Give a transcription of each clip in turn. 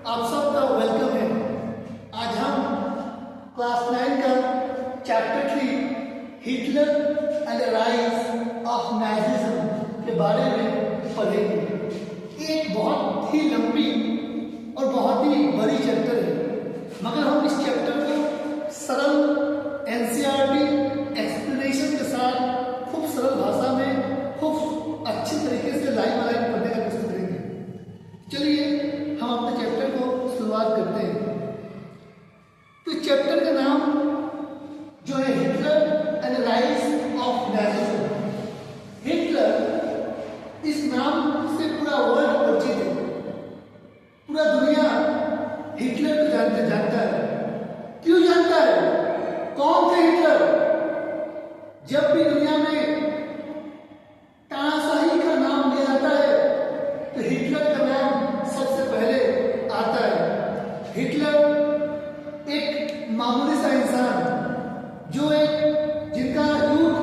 आप सबका वेलकम है। आज हम क्लास 9 का chapter 3 Hitler and rise of Nazism के बारे में पढ़ेंगे। एक बहुत ही लंबी और बहुत ही बड़ी चैप्टर है, मगर हम इस चैप्टर को सरल एनसीईआरटी एक्सप्लेनेशन के साथ खूब सरल भाषा में खूब अच्छी तरीके से लाइन बाय लाइन पढ़ने का कोशिश करेंगे। चलिए हम अपने चैप्टर को शुरुआत करते हैं। तो इस चैप्टर का नाम जो है Hitler and rise of Nazism. Hitler इस नाम से पूरा वर्ल्ड परिचित है, पूरा दुनिया हिटलर को जानता है। क्यों जानता है? कौन थे हिटलर? जब भी दुनिया में तानाशाही का नाम लिया जाता है तो हिटलर का नाम सबसे पहले आता है। हिटलर एक मामूली सा इंसान जो जिनका यूथ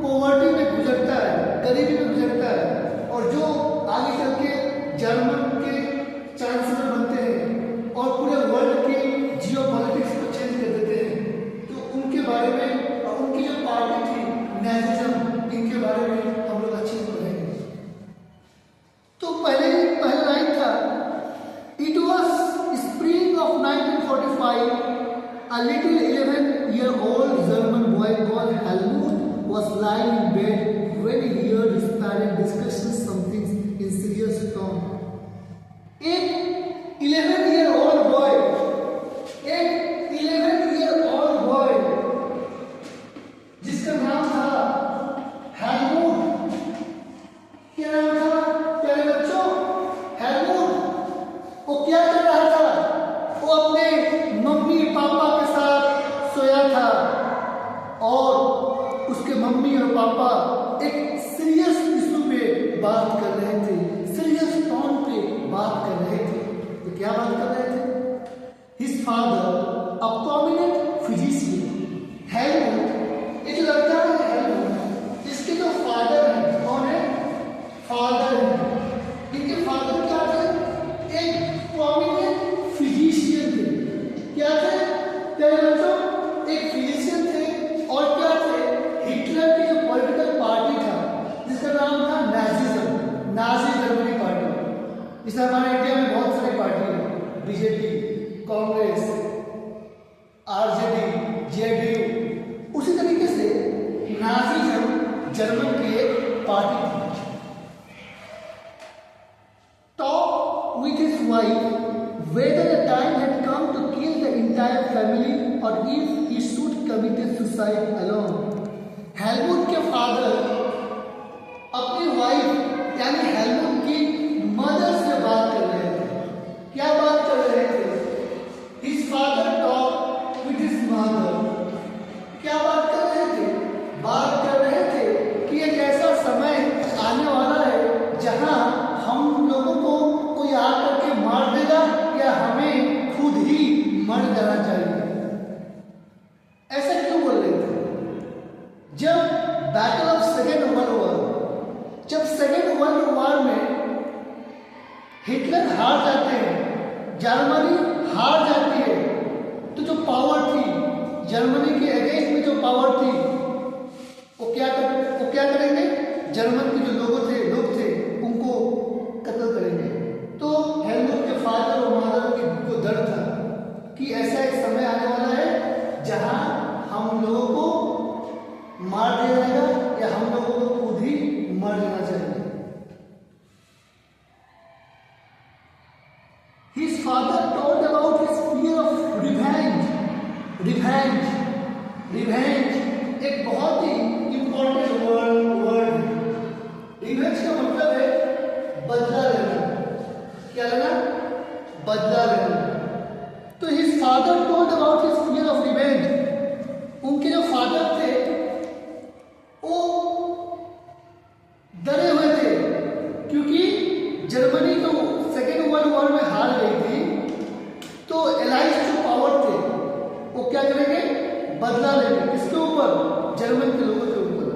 पॉवर्टी में गुजरता है, गरीबी में गुजरता है, और जो आगे चल के जर्मन के चांसलर बनते हैं और पूरे वर्ल्ड की जियोपॉलिटिक्स को चेंज कर देते हैं। तो उनके बारे में और उनकी जो पार्टी थी नाजिज्म, इनके बारे में हम लोग अच्छे से पढ़ेंगे। तो पहला लाइन था, it was spring of 1945, a little 11-year-old German boy called Helmut was lying in bed when he heard his parents discussing something in serious tone. एक 11-year-old boy, जिसका नाम था हेलमुट। क्या नाम था प्यारे बच्चों? हेलमुट। वो क्या कर रहा था? वो अपने मम्मी पापा के साथ सोया था और उसके मम्मी और पापा एक सीरियस इशू पे बात कर रहे थे, सीरियस टोन पे बात कर रहे थे। तो क्या बात कर रहे थे? His father, a prominent physician, Helmut, एक लड़का है हेलमुट, इसके जो फादर हैं, कौन है? फादर है। इनके फादर क्या थे? एक प्रोमिनेंट फिजिशियन थे। क्या थे प्यारे बच्चों? एक फिजिशियन थे और क्या थे? हिटलर की जो पॉलिटिकल पार्टी था जिसका नाम था नाजिज्म, नाजी जर्मनी पार्टी। इस हमारे इंडिया में बहुत सारी पार्टी है, बीजेपी, कांग्रेस, आरजेडी, जेडीयू। उसी तरीके से नाजिज्म जर्मन की एक पार्टी थी। Talked with his wife whether the time had come to kill the entire family or if he should commit suicide alone. Helmut के फादर अपनी वाइफ यानी हेलमुट की मदर से बात कर रहे थे। क्या बात कर रहे थे? His father talked with his mother. क्या बात कर रहे थे? बात कर रहे थे कि एक ऐसा समय आने वाला है जहां हम लोगों को कोई आकर के मार देगा या हमें खुद ही मर जाना चाहिए। ऐसा क्यों बोल रहे थे? जब battle of second world war, जब सेकेंड वर्ल्ड वॉर में हिटलर हार जाते हैं, जर्मनी हार जाती है, तो जो पावर थी जर्मनी के अगेंस्ट में, जो पावर थी वो क्या करेंगे? जर्मन के जो लोग थे उनको कत्ल करेंगे। तो हेलमुट के फादर और मदर को डर था कि ऐसा एक समय आने वाला है जहां हम लोगों को मार दिया जाएगा या हम लोगों को खुद ही मर जाना चाहिए। His father told about his fear of revenge. Revenge एक बहुत ही इंपॉर्टेंट वर्ड है। रिवेंज का मतलब है बदला लेना। क्या लेना? बदला लेना। तो his father told about his fear of revenge. उनके जो फादर थे वो डरे हुए थे क्योंकि जर्मनी तो सेकेंड वर्ल्ड वॉर में हार गई थी, तो एलाइज जो पावर थे वो क्या करेंगे? बदला लेंगे। किसके ऊपर? जर्मन के लोगों के ऊपर।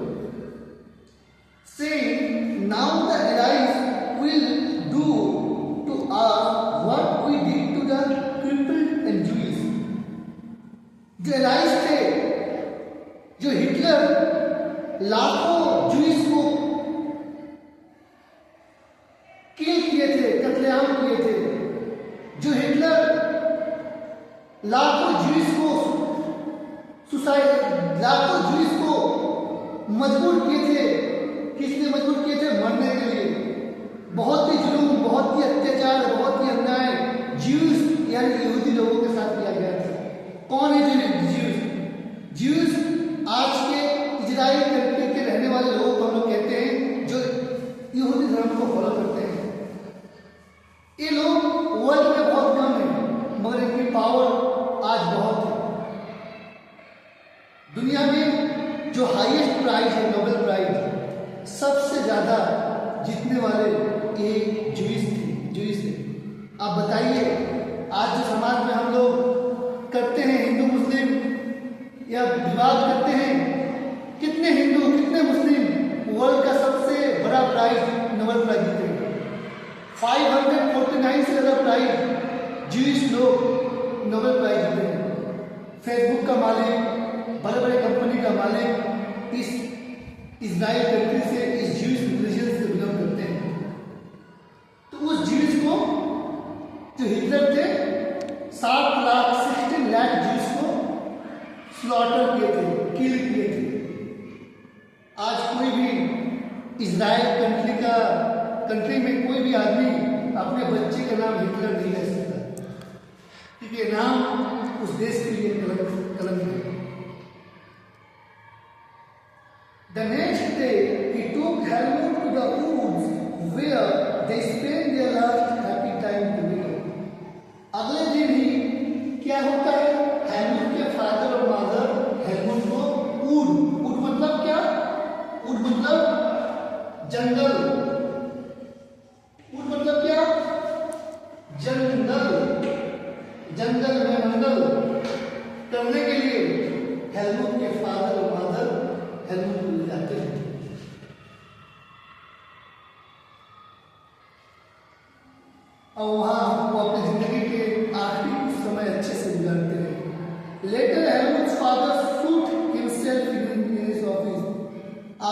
Saying, now the allies will do to us what we did to the लाखों जूस को किल किए थे, कत्लेआम किए थे। जो हिटलर लाखों जूस को लाखों जूस को मजबूर किए थे, किसने मजबूर किए थे? मरने के लिए। बहुत ही जुल्म, बहुत ही अत्याचार, बहुत ही अन्याय ज्यूज यानी यहूदी लोगों के साथ किया गया था। कौन है ज्यूज? ज्यूज आज के इजराइल कंट्री के रहने वाले लोगों को हम लोग कहते हैं, जो यहूदी धर्म को फॉलो करते हैं। ये लोग वर्ल्ड में बहुत कम है, मगर इनकी पावर आज बहुत है। दुनिया में जो हाईएस्ट प्राइज है, नोबेल प्राइज, सबसे ज्यादा जीतने वाले ये जूस थे। आप बताइए, आज जो समाज में हम लोग करते हैं, हिंदू मुस्लिम या विवाद करते हैं, कितने हिंदू कितने मुस्लिम वर्ल्ड का सबसे बड़ा प्राइज नोबेल प्राइज जीते हैं? 549 से ज्यादा प्राइज जूस लोग नोबेल प्राइज जीते हैं। फेसबुक का मालिक, बड़े बड़े कंपनी का मालिक इस इजराइल कंट्री से, इस ज्यूस रिलीजन से बिलोंग करते हैं। तो उस ज्यूस को जो हिटलर थे 16 लाख ज्यूस को स्लॉटर किए थे, किल किए थे। आज कोई भी इजराइल कंट्री में कोई भी आदमी अपने बच्चे का नाम हिटलर नहीं रख सकता, क्योंकि ये नाम उस देश के लिए कलंक है। The next day, he took Helmut to the woods where they spent their last happy time together. अगले दिन ही क्या होता है? हेलमुट के फादर और मदर हेलमुट को वुड मतलब क्या? वुड मतलब जंगल। वुड मतलब क्या? जंगल में मंगल करने के लिए हेलमुट के फादर और मदर हेलमुट को ले जाते हैं। और वहां वो अपनी जिंदगी के आखिरी कुछ समय अच्छे से गुजारते हैं। Later Helmut's father shoot himself in his office.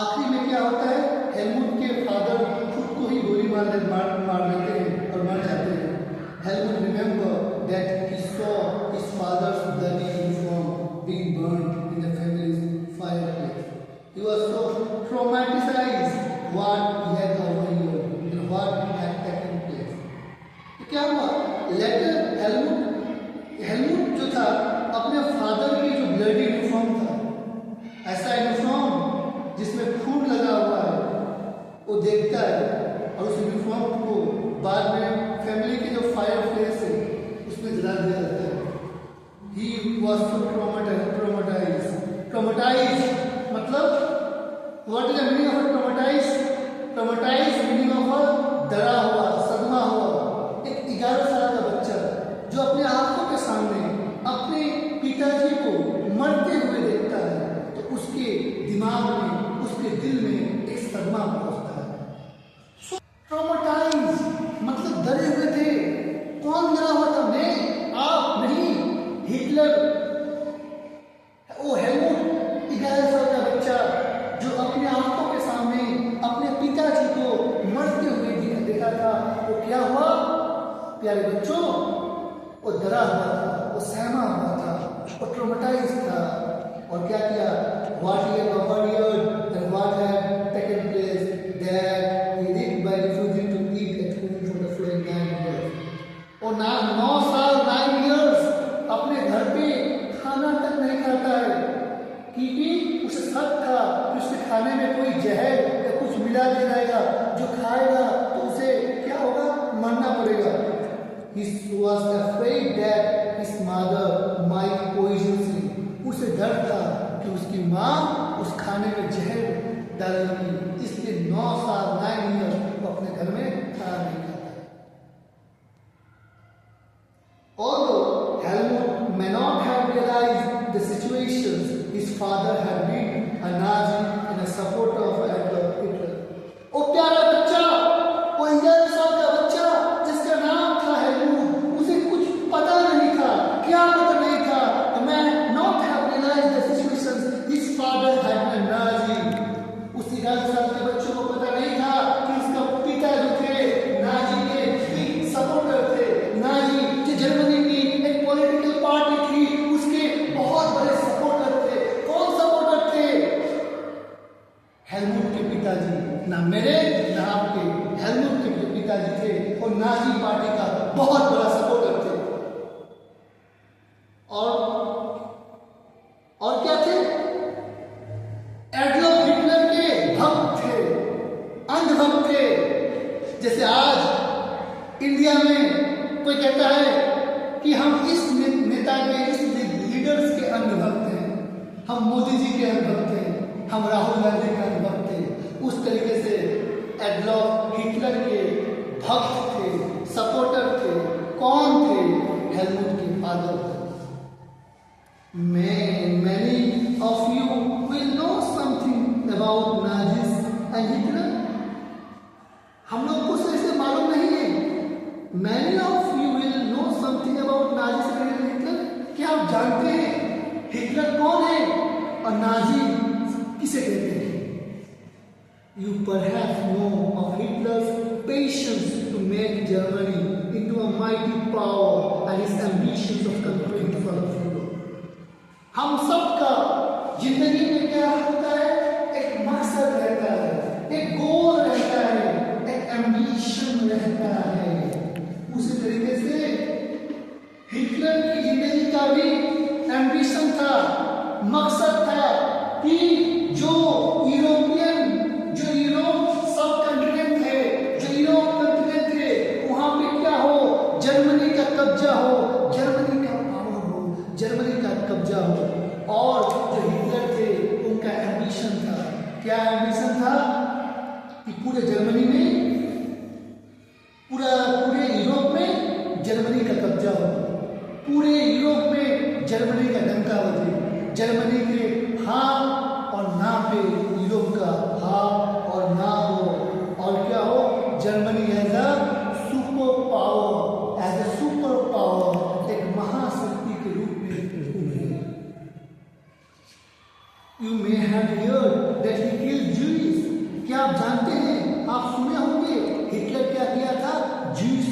आखिरी में क्या होता है? हेलमुट के फादर खुद को ही गोली मार देते हैं और मर जाते हैं। Helmut remember that he saw his father's bloody uniform being burned in the families fireplace. He was so traumatized what he had overheard and what had taken place. तो क्या हुआ? लेटर हेलमुट जो था अपने फादर की जो bloody uniform था, ऐसा यूनिफॉर्म जिसमें खून लगा हुआ है, वो देखता है और उस यूनिफॉर्म को बाद में फैमिली के जो फायर प्लेस है उसमें जला दिया जाता है। He was so traumatized मतलब what is the meaning of traumatized meaning of डरा हुआ, सदमा हुआ। एक 11 साल का बच्चा जो अपने आंखों के सामने अपने पिताजी को मरते हुए देखता है, तो उसके दिमाग में, उसके दिल में एक सदमा पहुंचता है। ट्रॉमेटाइज मतलब डरे हुए थे। कौन डरा हुआ था? मैं, आप नहीं, हिटलर। वो हेलमुट 11 साल का बच्चा जो अपने आंखों के सामने अपने पिताजी को मरते हुए देखा था, वो क्या हुआ प्यारे बच्चों? वो डरा हुआ था, वो सहमा हुआ था, वो ट्रॉमेटाइज था। और क्या किया? What he had overheard and what had taken place, that he did by refusing to eat at home for the following 9 years. और 9 साल 9 years अपने घर पे खाना तक नहीं खाता है, क्योंकि उसे शक था कि उसके खाने में कोई जहर या कुछ मिला दिया जाएगा, जो खाएगा तो उसे क्या होगा? मरना पड़ेगा। He was afraid that his mother might poison him. उसे डर था कि उसकी माँ उस खाने में जहर डालेगी, इसलिए 9 साल 9 years वो अपने घर में खाना नहीं खाता। Although Helmut may not have realized the situations, his father had been a Nazi and a supporter of Adolf Hitler. ओ प्यारा बच्चा, वो 11 साल का बच्चा जिसका नाम था हेलमुट, उसे कुछ पता नहीं था। क्या पता नहीं था? मैं not have realized the situations, his father had been a Nazi कि हम इस नेता के, इस लीडर्स के अंधभक्त हैं, हम मोदी जी के अंधभक्त हैं, हम राहुल गांधी के अंधभक्त हैं। उस तरीके से एडोल्फ हिटलर के भक्त थे, सपोर्टर थे। कौन थे? हेलमुट के फादर थे। Many of you will know something about Nazis and Hitler. हम लोग को से मालूम नहीं है। Many of you will know something about Nazis and Hitler. क्या आप जानते हैं हिटलर कौन है और नाजी किसे कहते हैं? You perhaps know of Hitler's patience to make Germany into a mighty power and his ambitions of conquering the whole of Europe. हम सबका जिंदगी में क्या होता है? एक मकसद रहता है, एक गोल रहता है, एक एम्बिशन रहता है। उसी तरीके से हिटलर की जिंदगी का भी एम्बिशन था, मकसद था कि जो यूरोप सब कंटिनेंट है, जो यूरोप कंटिनेंट है, वहां पे क्या हो? जर्मनी का कब्जा हो, जर्मनी का पावर हो, जर्मनी का कब्जा हो। और जो हिटलर थे उनका एम्बिशन था, क्या एम्बिशन था? कि पूरे जर्मनी में, पूरे यूरोप में जर्मनी का कब्जा हो, पूरे यूरोप में जर्मनी का डंका बजे, जर्मनी के हाँ और ना पे यूरोप का हाँ और ना हो। और क्या हो? Germany as a super power, एक महाशक्ति के रूप में उभरे। You may have heard that he killed Jews. क्या आप जानते हैं, आप सुने होंगे हिटलर क्या किया था? Jews